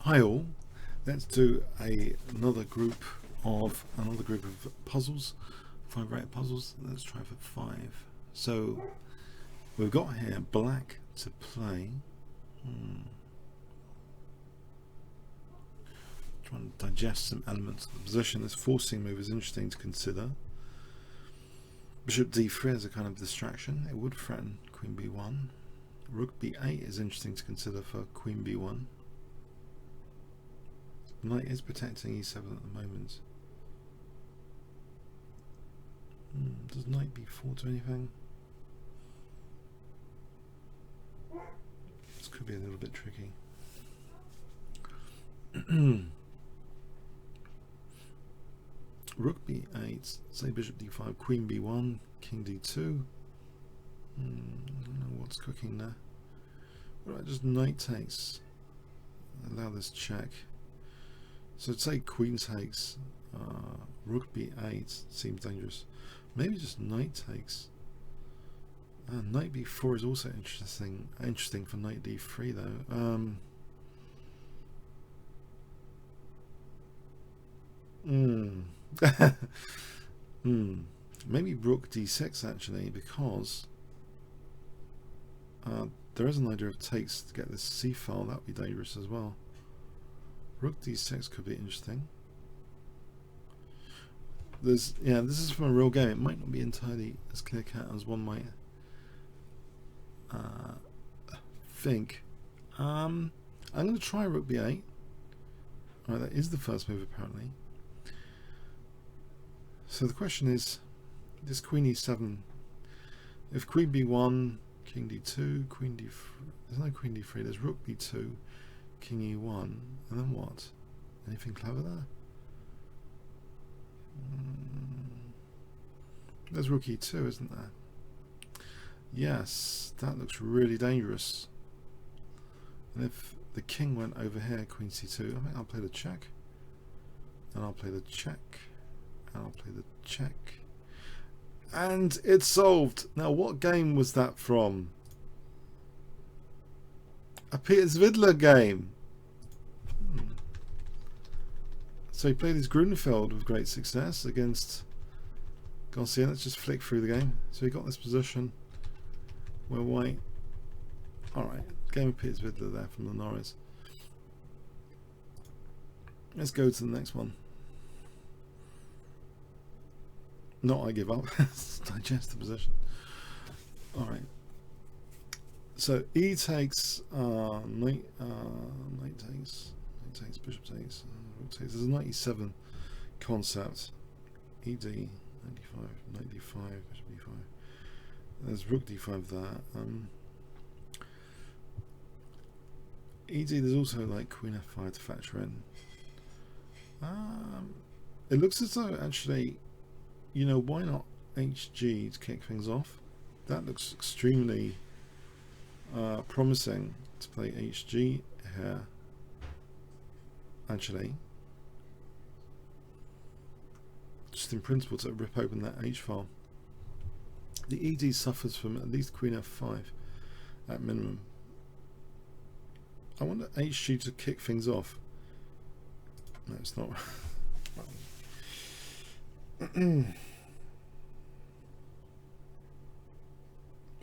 Hi all, let's do another group of puzzles, 5 rated puzzles. Let's try for 5. So we've got here black to play. Trying to digest some elements of the position. This forcing move is interesting to consider. Bishop d3 is a kind of distraction. It would threaten queen b1. Rook b8 is interesting to consider for queen b1. Knight is protecting e7 at the moment. Does knight b4 do anything? This could be a little bit tricky. Rook b8, say bishop d5, queen b1, king d2. I don't know what's cooking there. What about just knight takes? Allow this check. So say queen takes, rook b8 seems dangerous. Maybe just knight takes. Knight b4 is also interesting for knight d3 though. Maybe rook d6 actually, because there is an idea of takes to get this c file. That would be dangerous as well. Rook d6 could be interesting. This is from a real game. It might not be entirely as clear cut as one might think. I'm going to try rook b8. Alright, that is the first move apparently. So the question is, this queen e7. If queen b1, king d2, queen d3. There's no queen d3. There's rook b2, king e1, and then what? Anything clever there? There's rook e2, isn't there? Yes, that looks really dangerous. And if the king went over here, queen c2, I think I'll play the check. And I'll play the check. And I'll play the check. And it's solved. Now, what game was that from? A Peters Vidler game. So he played his Grunfeld with great success against Garcia. Let's just flick through the game. So he got this position where white. Alright, game of Peters Vidler there from the Norris. Let's go to the next one. Not I give up. Digest the position. Alright. So e takes, knight takes, bishop takes, rook takes. There's a knight e7 concept. Ed, knight d5, knight d5, bishop d5. There's rook d5 there. Ed, there's also like queen f5 to factor in. It looks as though actually, you know, why not hg to kick things off? That looks extremely promising to play hg here. Actually, just in principle, to rip open that h file. The ed suffers from at least queen f5 at minimum. I want hg to kick things off. No, it's not.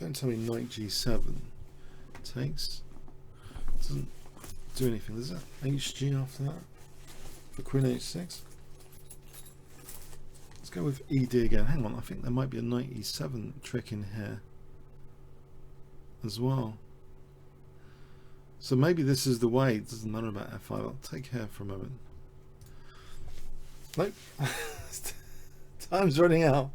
Don't tell me knight g7 takes. Doesn't do anything. There's an hg after that for queen h6. Let's go with ed again. Hang on, I think there might be a knight e7 trick in here as well. So maybe this is the way. It doesn't matter about f5. I'll take care for a moment. Nope. Time's running out.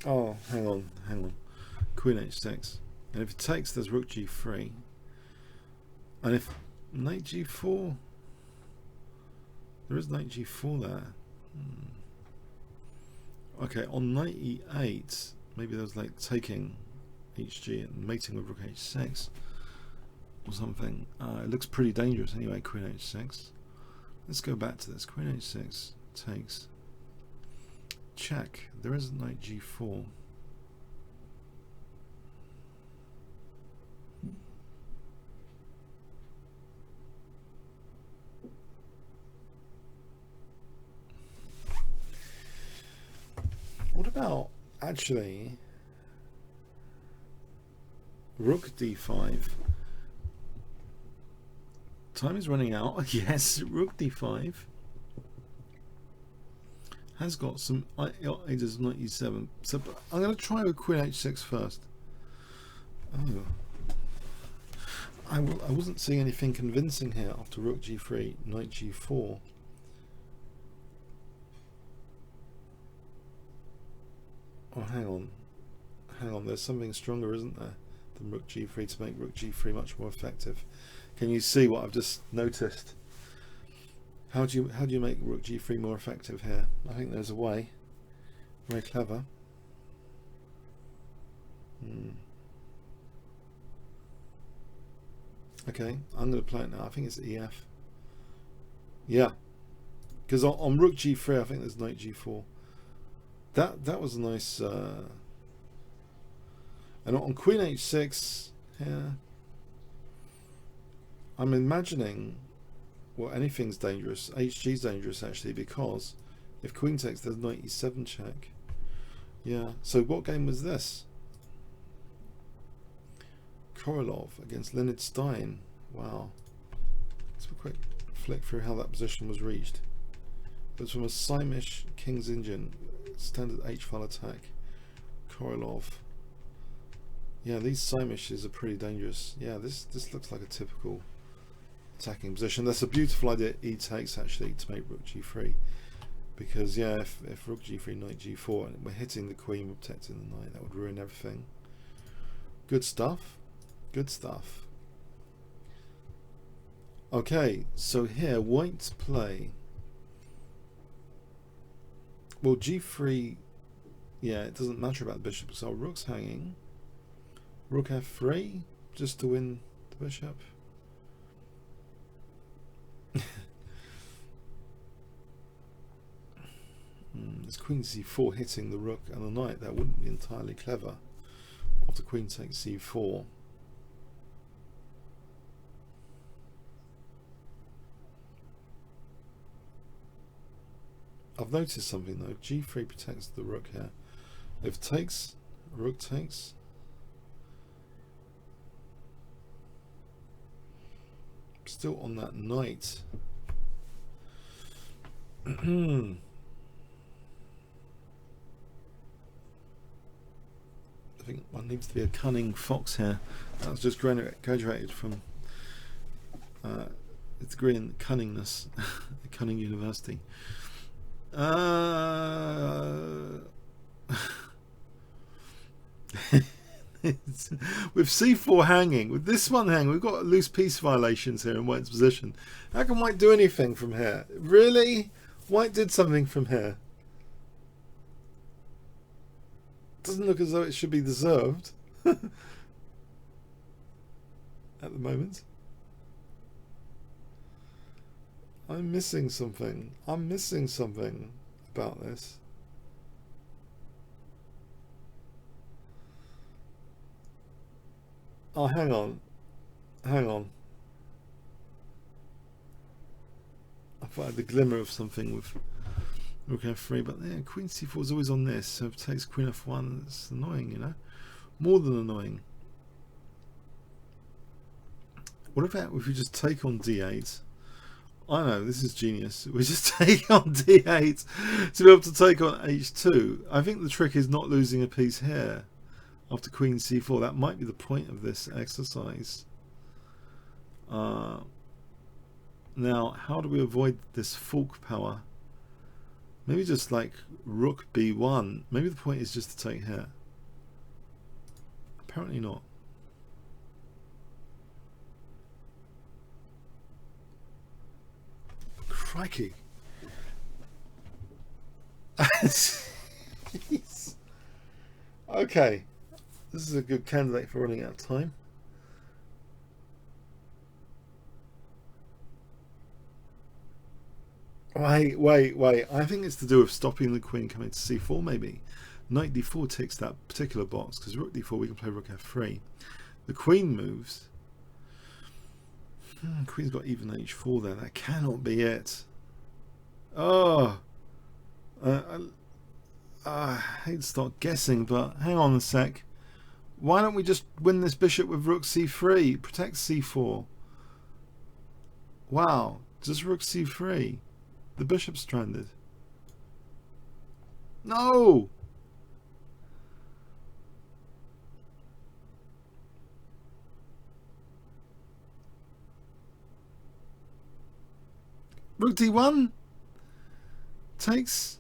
Oh, hang on. Queen h6. And if it takes, there's rook g3. And if knight g4, there is knight g4 there. Okay, on knight e8, maybe there was like taking hg and mating with rook h6 or something. It looks pretty dangerous anyway. Queen h6. Let's go back to this. Queen h6 takes. check. There is knight g4. What about actually rook d5? Time is running out. Yes, rook d5 has got some. It does knight e7. So I'm going to try with queen h6 first. Oh, I wasn't seeing anything convincing here after rook g3, knight g4. Oh, hang on. There's something stronger, isn't there, than rook g3 to make rook g3 much more effective. Can you see what I've just noticed? How do you make rook g3 more effective here? I think there's a way. Very clever. Okay, I'm going to play it now. I think it's ef. Yeah, because on rook g3, I think there's knight g4. That was a nice. And on queen h6, yeah, I'm imagining, well, anything's dangerous. HG's dangerous actually, because if queen takes, there's knight e7 check. Yeah. So what game was this? Korolov against Leonard Stein. Wow. Let's have a quick flick through how that position was reached. It was from a Simish King's Indian standard h-file attack. Korolov. Yeah, these Simishes are pretty dangerous. Yeah, this looks like a typical attacking position. That's a beautiful idea. E takes actually to make rook g3, because yeah, if rook g3, knight g4, and we're hitting the queen, we're protecting the knight, that would ruin everything. Good stuff. Good stuff. Okay, so here white's play. Well, g3. Yeah, it doesn't matter about the bishop, so rook's hanging. Rook f3 just to win the bishop. There's queen c4 hitting the rook and the knight. That wouldn't be entirely clever. After queen takes c4. I've noticed something though. g3 protects the rook here. If takes, rook takes. Still on that knight. I think one needs to be a cunning fox here. That was just graduated from a degree in cunningness at Cunning University. With c4 hanging, with this one hanging, we've got loose piece violations here in white's position. How can white do anything from here? Really? White did something from here. Doesn't look as though it should be deserved at the moment. I'm missing something. I'm missing something about this. Oh, hang on. Hang on. I thought I had the glimmer of something with rook f3, but yeah, queen c4 is always on this, so if it takes queen f1, it's annoying, you know? More than annoying. What about if we just take on d8? I know, this is genius. We just take on d8 to be able to take on h2. I think the trick is not losing a piece here after queen c4. That might be the point of this exercise. Now, how do we avoid this fork power? Maybe just like rook b1. Maybe the point is just to take here. Apparently not. Crikey. Okay. This is a good candidate for running out of time. Wait. I think it's to do with stopping the queen coming to c4, maybe. Knight d4 ticks that particular box, because rook d4 we can play rook f3. The queen moves. Queen's got even h4 there. That cannot be it. Oh. I hate to start guessing, but hang on a sec. Why don't we just win this bishop with rook c3? Protect c4. Wow. Just rook c3. The bishop's stranded. No! Rook d1 takes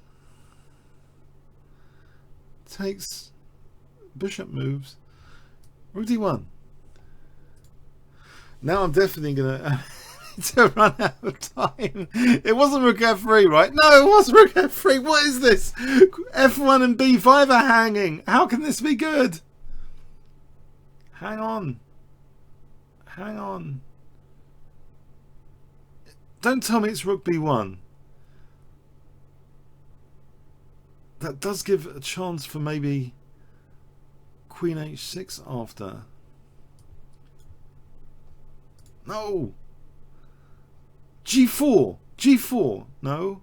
bishop moves. Rook d1. Now I'm definitely gonna to run out of time. It wasn't rook f3, right? No, it was rook f3. What is this? f1 and b5 are hanging. How can this be good? Hang on. Don't tell me it's rook b1. That does give a chance for maybe queen h6 after. No. G4. No.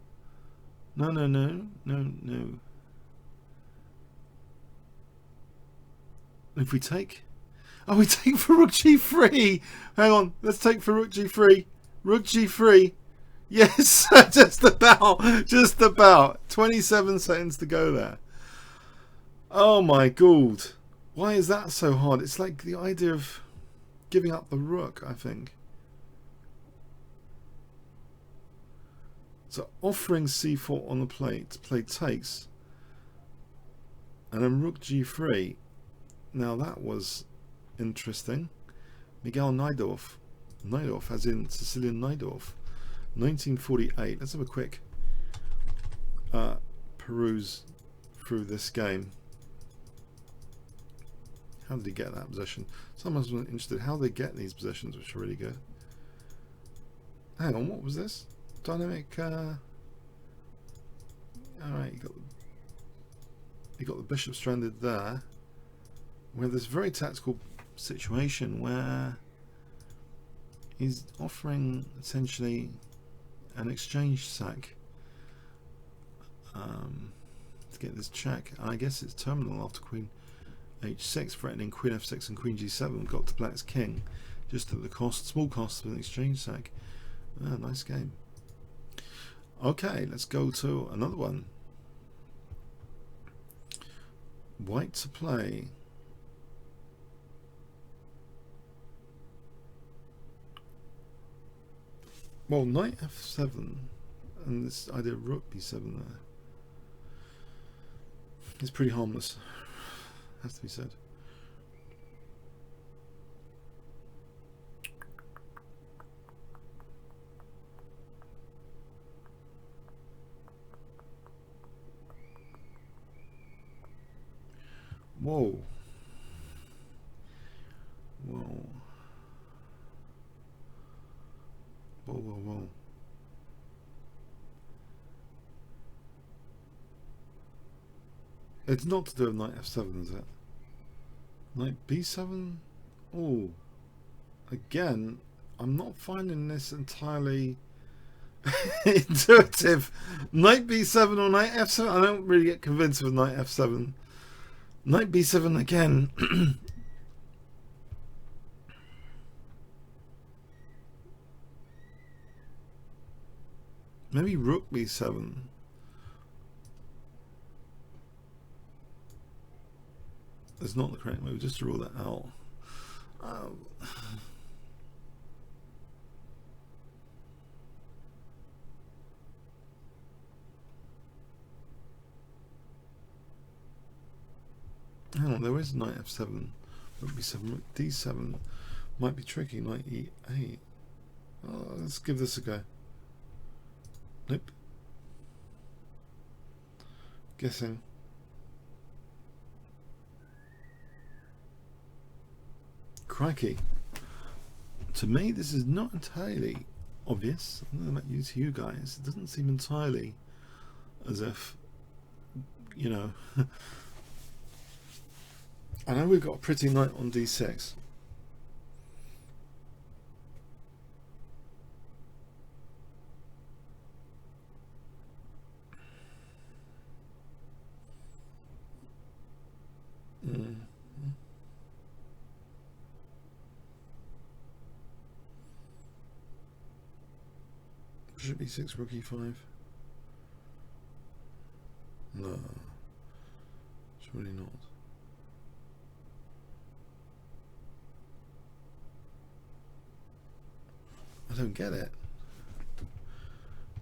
If we take, we take for rook g3. Hang on, let's take for rook g3. Rook g3. Yes, just about. 27 seconds to go there. Oh my god. Why is that so hard? It's like the idea of giving up the rook, I think. So offering c4 on the plate to play takes. And then rook g3. Now that was interesting. Miguel Najdorf. Najdorf, as in Sicilian Najdorf. 1948. Let's have a quick peruse through this game. How did he get that position? Someone's interested how they get these positions, which are really good. Hang on, what was this? Dynamic. Alright, you got the bishop stranded there. We have this very tactical situation where he's offering essentially an exchange sack to get this check. I guess it's terminal after queen h6, threatening queen f6 and queen g7. Got to black's king, just at the small cost of an exchange sack. Nice game. Okay, let's go to another one. White to play. Well, knight f7 and this idea of rook b7 there is pretty harmless, has to be said. Whoa. It's not to do with knight f7, is it? Knight b7? Oh. Again, I'm not finding this entirely intuitive. Knight b7 or knight f7? I don't really get convinced with knight f7. Knight b7 again. Maybe rook b7. It's not the correct move, just to rule that out. Hang on, there is knight f7, rook b7, rook d7. Might be tricky, knight e8. Let's give this a go. Nope. Guessing. Crikey. To me, this is not entirely obvious. To you guys, it doesn't seem entirely as if, you know. I know we've got a pretty knight on d6. Bishop e6, rook e5. No, surely not. I don't get it.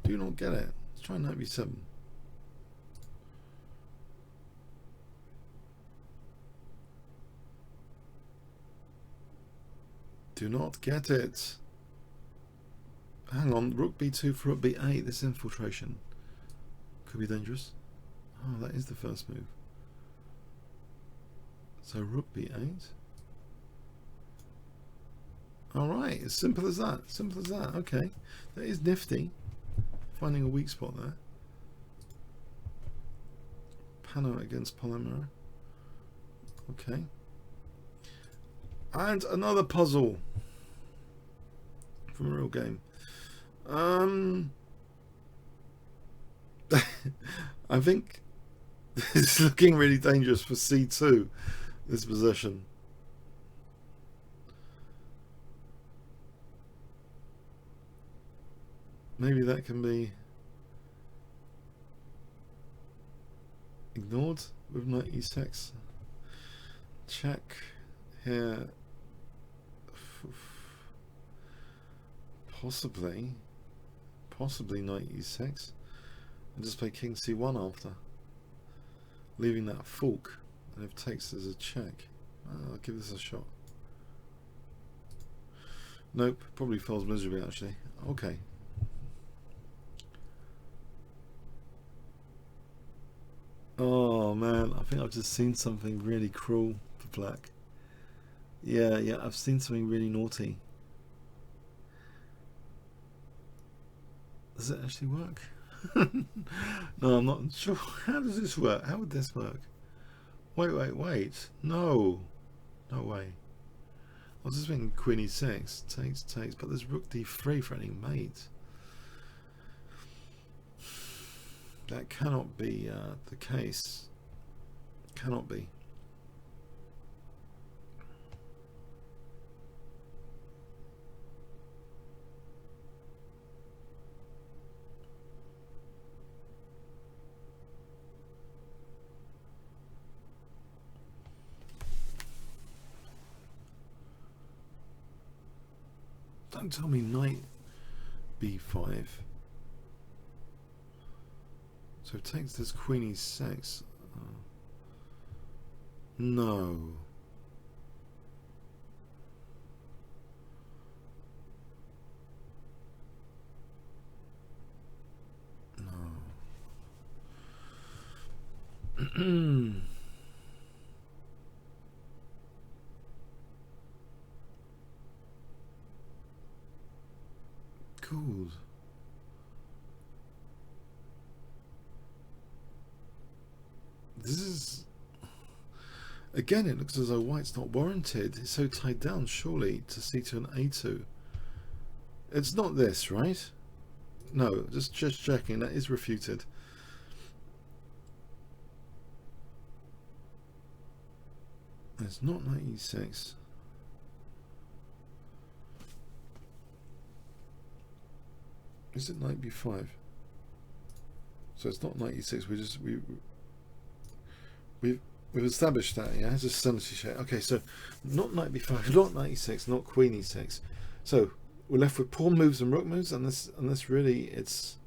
Do not get it. Let's try knight b7. Do not get it. Hang on, rook b2 for rook b8. This infiltration could be dangerous. Oh, that is the first move. So rook b8. Alright, as simple as that. Simple as that. Okay. That is nifty. Finding a weak spot there. Pano against Polymera. Okay. And another puzzle from a real game. I think this is looking really dangerous for c2, this position. Maybe that can be ignored with knight e6. Check here. Possibly knight e6 and just play king c1 after, leaving that fork, and if takes as a check. I'll give this a shot. Nope, probably fails miserably actually. Okay. Oh man, I think I've just seen something really cruel for black. Yeah, I've seen something really naughty. Does it actually work? No, I'm not sure. How does this work? How would this work? Wait. No way. I was just thinking queen e6 takes, but there's rook d3 threatening mate. That cannot be the case. Cannot be. Don't tell me knight b5. So it takes this queen e6. No. No. Cool. This is, again, it looks as though white's not warranted. It's so tied down, surely, to c2 and a2. It's not this, right? No, just checking. That is refuted. It's not knight e6. Is it knight b5? So it's not knight e6. We've established that. Yeah, it's a sanity check. Okay, so not knight b5, not knight e6, not queen e6. So we're left with pawn moves and rook moves, and this really it's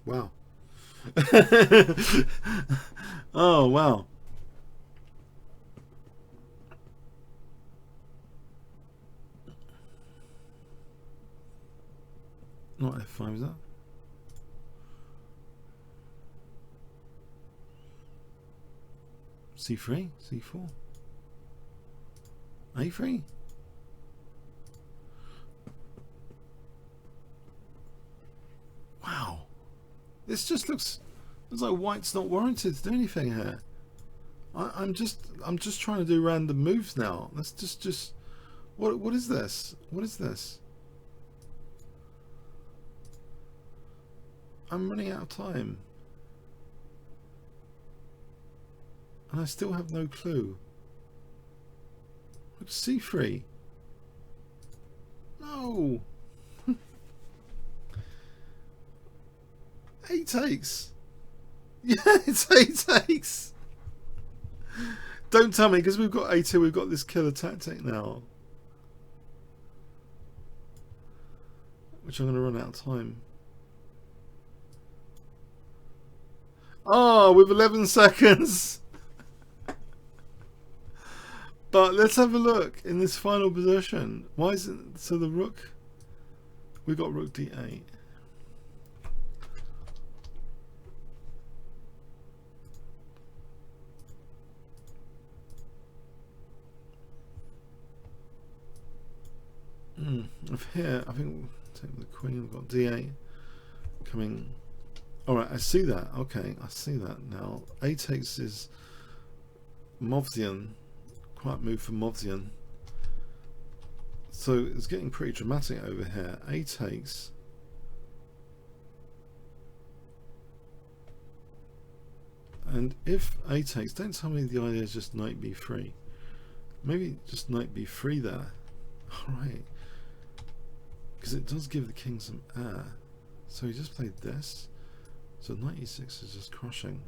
Wow. Oh wow. Not F5, is that? C3, C4, A3. Wow, this just looks like white's not warranted to do anything here. I'm just trying to do random moves now. Let's just what is this? What is this? I'm running out of time. And I still have no clue. What's C3? No. 8 takes. Yeah, it's 8 takes. Don't tell me, because we've got A2, we've got this killer tactic now. Which I'm going to run out of time. Oh, with 11 seconds. But let's have a look in this final position. Why is it so the rook? We got rook d8. Of here, I think we'll take the queen. We've got d8 coming. All right, I see that. Okay, I see that now. A takes is Movsian. Quite move for Movsian. So it's getting pretty dramatic over here. A takes. And if A takes, don't tell me the idea is just knight b3. Maybe just knight b3 there. Alright. Because it does give the king some air. So he just played this. So knight e6 is just crushing.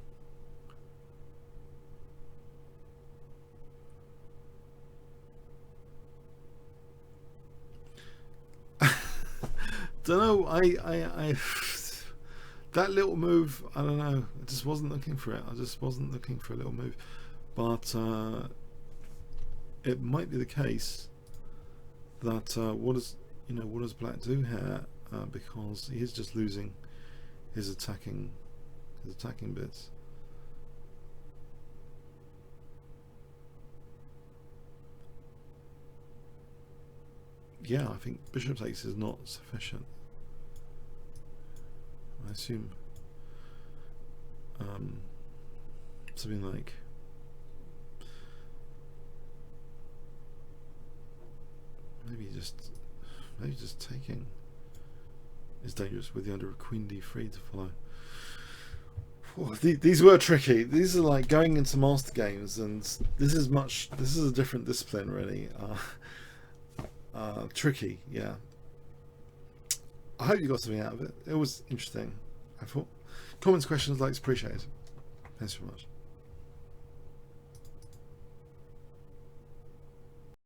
Don't know. I that little move. I don't know. I just wasn't looking for it. I just wasn't looking for a little move. But it might be the case that what does Black do here? Because he is just losing his attacking bits. Yeah, I think bishop takes is not sufficient. I assume something like maybe just taking is dangerous with the under of queen d3 to follow. Oh, these were tricky. These are like going into master games, and this is a different discipline really. Tricky, yeah. I hope you got something out of it. It was interesting, I thought. Comments, questions, likes, appreciated. Thanks so much.